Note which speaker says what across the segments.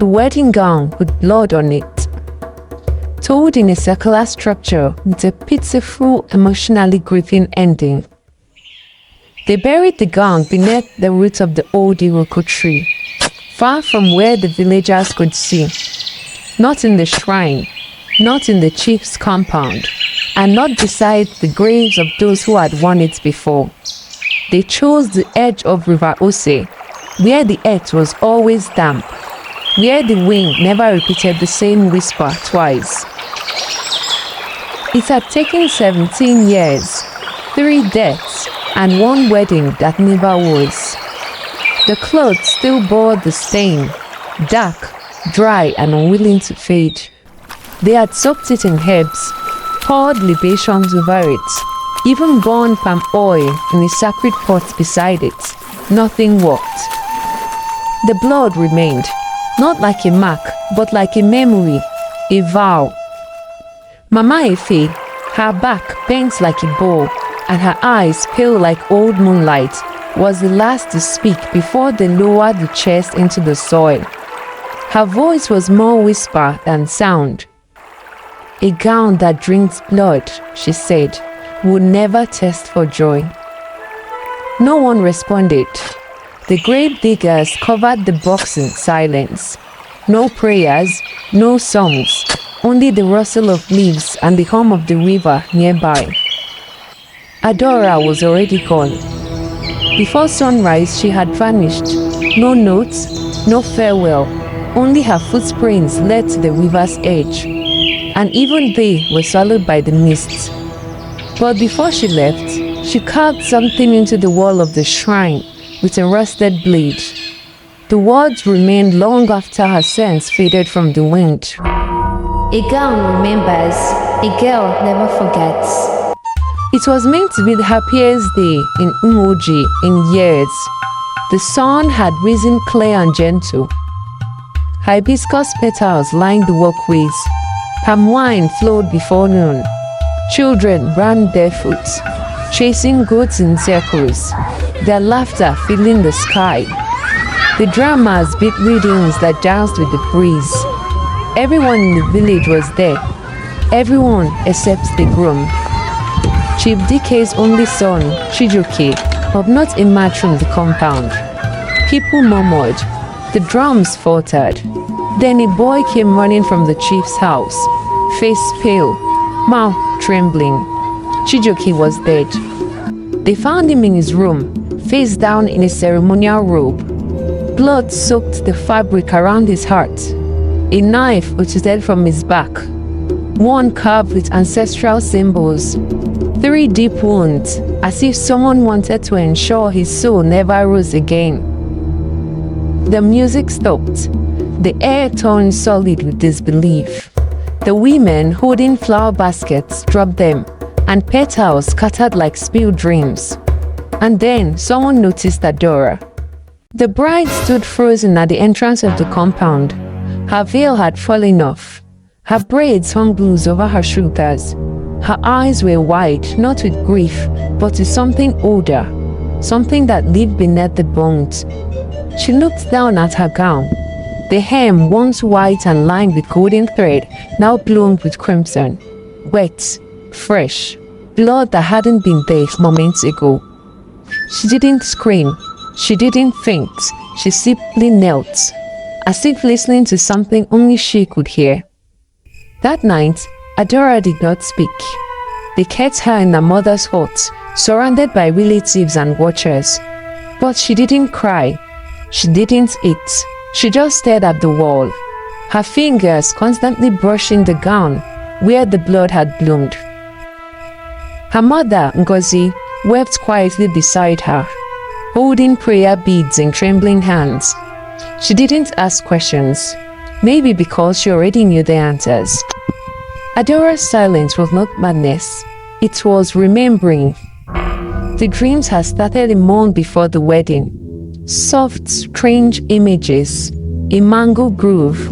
Speaker 1: the wedding gown with blood on it, told in a circular structure with a pitiful, emotionally gripping ending. They buried the gown beneath the roots of the old Iroko tree, far from where the villagers could see. Not in the shrine, not in the chief's compound, and not beside the graves of those who had worn it before. They chose the edge of River Ose, where the earth was always damp, where the wind never repeated the same whisper twice. It had taken 17 years, 3 deaths, and 1 wedding that never was. The clothes still bore the stain, dark, dry, and unwilling to fade. They had soaked it in herbs, poured libations over it, even burned palm oil in a sacred pot beside it. Nothing worked. The blood remained, not like a mark, but like a memory, a vow. Mama Efe, her back bent like a bow, and her eyes pale like old moonlight, was the last to speak before they lowered the chest into the soil. Her voice was more whisper than sound. "A gown that drinks blood," she said, "would never thirst for joy." No one responded. The grave diggers covered the box in silence. No prayers, no songs, only the rustle of leaves and the hum of the river nearby. Adaora was already gone. Before sunrise, she had vanished. No notes, no farewell, only her footprints led to the river's edge, and even they were swallowed by the mists. But before she left, she carved something into the wall of the shrine with a rusted blade. The words remained long after her sense faded from the wind.
Speaker 2: A gown remembers, a girl never forgets.
Speaker 1: It was meant to be the happiest day in Umoji in years. The sun had risen clear and gentle. Hibiscus petals lined the walkways. Palm wine flowed before noon. Children ran barefoot, chasing goats in circles, their laughter filling the sky. The drummers beat rhythms that danced with the breeze. Everyone in the village was there, everyone except the groom. Chief DK's only son, Chijoke, had not emerged from the compound. People murmured, the drums faltered. Then a boy came running from the chief's house, face pale, mouth trembling. Chijoke was dead. They found him in his room, face down in a ceremonial robe. Blood soaked the fabric around his heart. A knife protruded from his back, one carved with ancestral symbols. 3 deep wounds, as if someone wanted to ensure his soul never rose again. The music stopped. The air turned solid with disbelief. The women holding flower baskets dropped them, and petals scattered like spilled dreams. And then someone noticed Adaora. The bride stood frozen at the entrance of the compound. Her veil had fallen off. Her braids hung loose over her shoulders. Her eyes were wide, not with grief, but with something older, something that lived beneath the bones. She looked down at her gown. The hem, once white and lined with golden thread, now bloomed with crimson. Wet, fresh, blood that hadn't been there moments ago. She didn't scream. She didn't faint. She simply knelt, as if listening to something only she could hear. That night, Adaora did not speak. They kept her in her mother's hut, surrounded by relatives and watchers. But she didn't cry. She didn't eat. She just stared at the wall, her fingers constantly brushing the gown where the blood had bloomed. Her mother, Ngozi, wept quietly beside her, holding prayer beads in trembling hands. She didn't ask questions, maybe because she already knew the answers. Adaora's silence was not madness, it was remembering. The dreams had started a month before the wedding. Soft, strange images, a mango groove,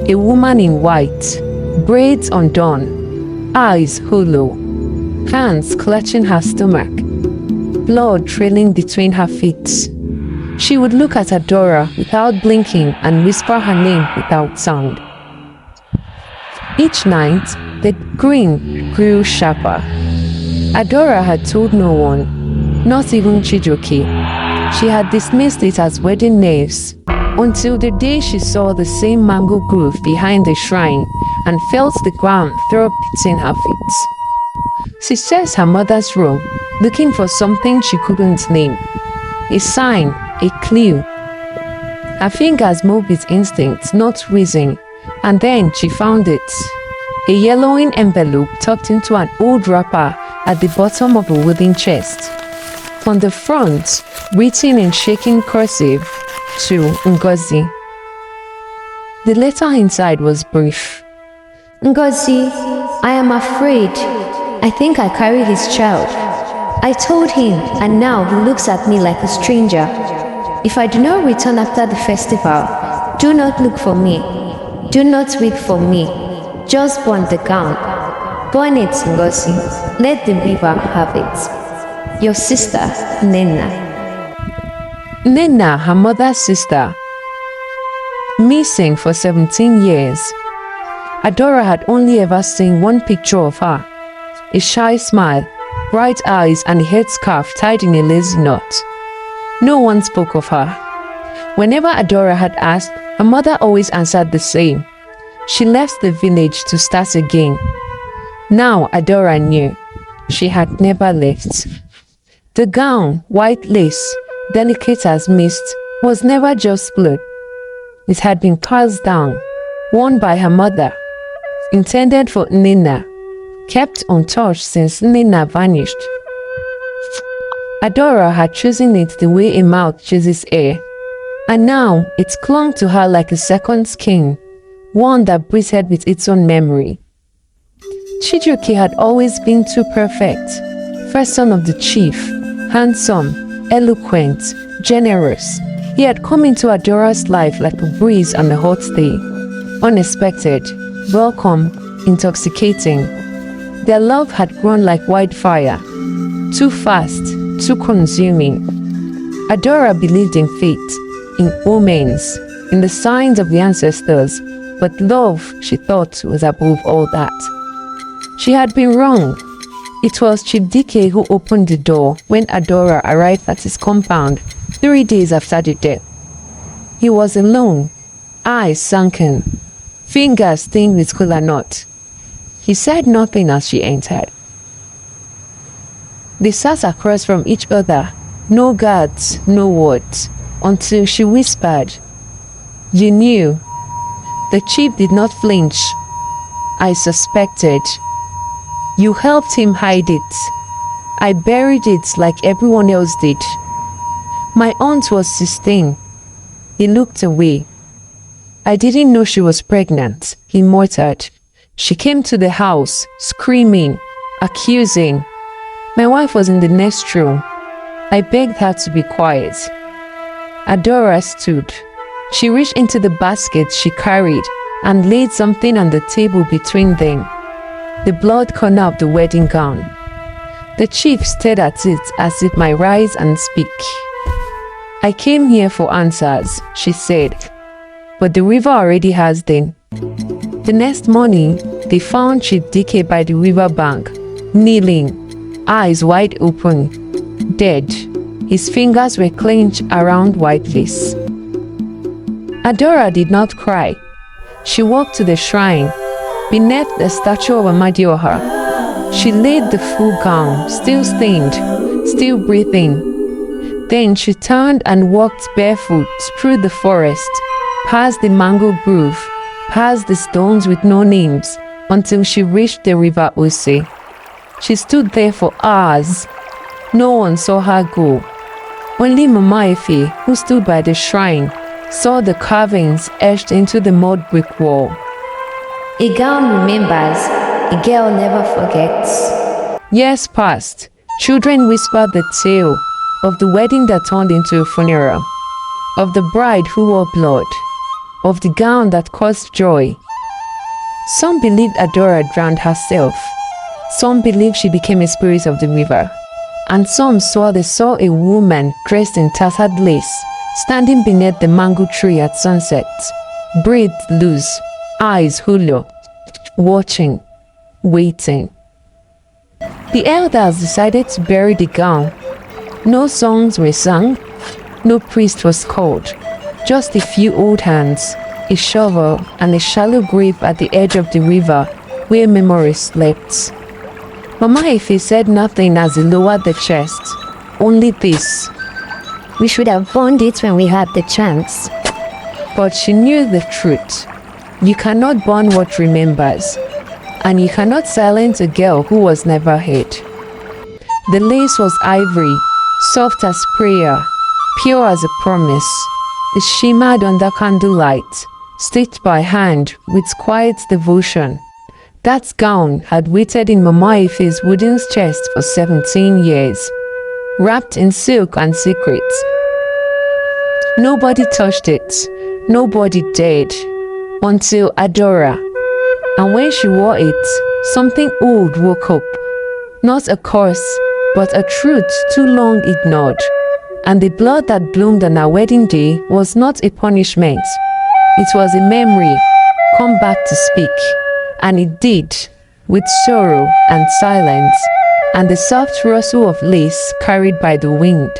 Speaker 1: a woman in white, braids undone, eyes hollow, hands clutching her stomach, blood trailing between her feet. She would look at Adaora without blinking and whisper her name without sound. Each night, the grin grew sharper. Adaora had told no one, not even Chijioke. She had dismissed it as wedding nerves, until the day she saw the same mango grove behind the shrine and felt the ground throb between her feet. She searched her mother's room, looking for something she couldn't name. A sign, a clue. Her fingers moved with instinct, not reason, and then she found it. A yellowing envelope tucked into an old wrapper at the bottom of a wooden chest. On the front, written in shaking cursive, to Ngozi. The letter inside was brief.
Speaker 2: Ngozi, I am afraid. I think I carry his child. I told him, and now he looks at me like a stranger. If I do not return after the festival, do not look for me. Do not weep for me. Just burn the gown. Burn it, Ngozi. Let the river have it. Your sister, Nena.
Speaker 1: Nena, her mother's sister, missing for 17 years. Adaora had only ever seen one picture of her. A shy smile, bright eyes and a headscarf tied in a lazy knot. No one spoke of her. Whenever Adaora had asked, her mother always answered the same. She left the village to start again. Now Adaora knew. She had never left. The gown, white lace, delicate as mist, was never just blood. It had been passed down, worn by her mother, intended for Nena, kept untouched since Nena vanished. Adaora had chosen it the way a mouth chooses air, and now it clung to her like a second skin, one that breathed with its own memory. Chijioke had always been too perfect, first son of the chief, handsome, eloquent, generous. He had come into Adaora's life like a breeze on a hot day, unexpected, welcome, intoxicating. Their love had grown like wildfire, too fast, too consuming. Adaora believed in fate, in omens, in the signs of the ancestors, but love, she thought, was above all that. She had been wrong. It was Chidike who opened the door when Adaora arrived at his compound 3 days after the death. He was alone, eyes sunken, fingers stained with kola nut. He said nothing as she entered. They sat across from each other, no guards, no words, until she whispered, "You knew." The chief did not flinch. "I suspected. You helped him hide it. I buried it like everyone else did. My aunt was 16. He looked away. "I didn't know she was pregnant," he muttered. "She came to the house, screaming, accusing. My wife was in the next room. I begged her to be quiet." Adaora stood. She reached into the basket she carried and laid something on the table between them. The blood corner of the wedding gown. The chief stared at it as it might rise and speak. "I came here for answers," she said, "but the river already has them." The next morning, they found Chidike by the river bank, kneeling, eyes wide open, dead. His fingers were clenched around white lace. Adaora did not cry. She walked to the shrine. Beneath the statue of Amadioha, she laid the full gown, still stained, still breathing. Then she turned and walked barefoot through the forest, past the mango grove, past the stones with no names, until she reached the river Ose. She stood there for hours. No one saw her go. Only Mama Efe, who stood by the shrine, saw the carvings etched into the mud brick wall.
Speaker 2: A gown remembers, a girl never forgets.
Speaker 1: Years passed. Children whispered the tale of the wedding that turned into a funeral, of the bride who wore blood, of the gown that caused joy. Some believed Adaora drowned herself. Some believed she became a spirit of the river. And some swore they saw a woman dressed in tattered lace, standing beneath the mango tree at sunset, breathed loose, eyes hollow, watching, waiting. The elders decided to bury the gown. No songs were sung, no priest was called, just a few old hands, a shovel, and a shallow grave at the edge of the river where memories slept. Mama Ife said nothing as he lowered the chest, only this.
Speaker 2: We should have burned it when we had the chance.
Speaker 1: But she knew the truth. You cannot burn what remembers, and you cannot silence a girl who was never heard. The lace was ivory, soft as prayer, pure as a promise. It shimmered under candlelight, stitched by hand with quiet devotion. That gown had waited in Mama Ife's wooden chest for 17 years, wrapped in silk and secrets. Nobody touched it, nobody dared, until Adaora. And when she wore it, something old woke up. Not a curse, but a truth too long ignored. And the blood that bloomed on our wedding day was not a punishment. It was a memory, come back to speak. And it did, with sorrow and silence, and the soft rustle of lace carried by the wind.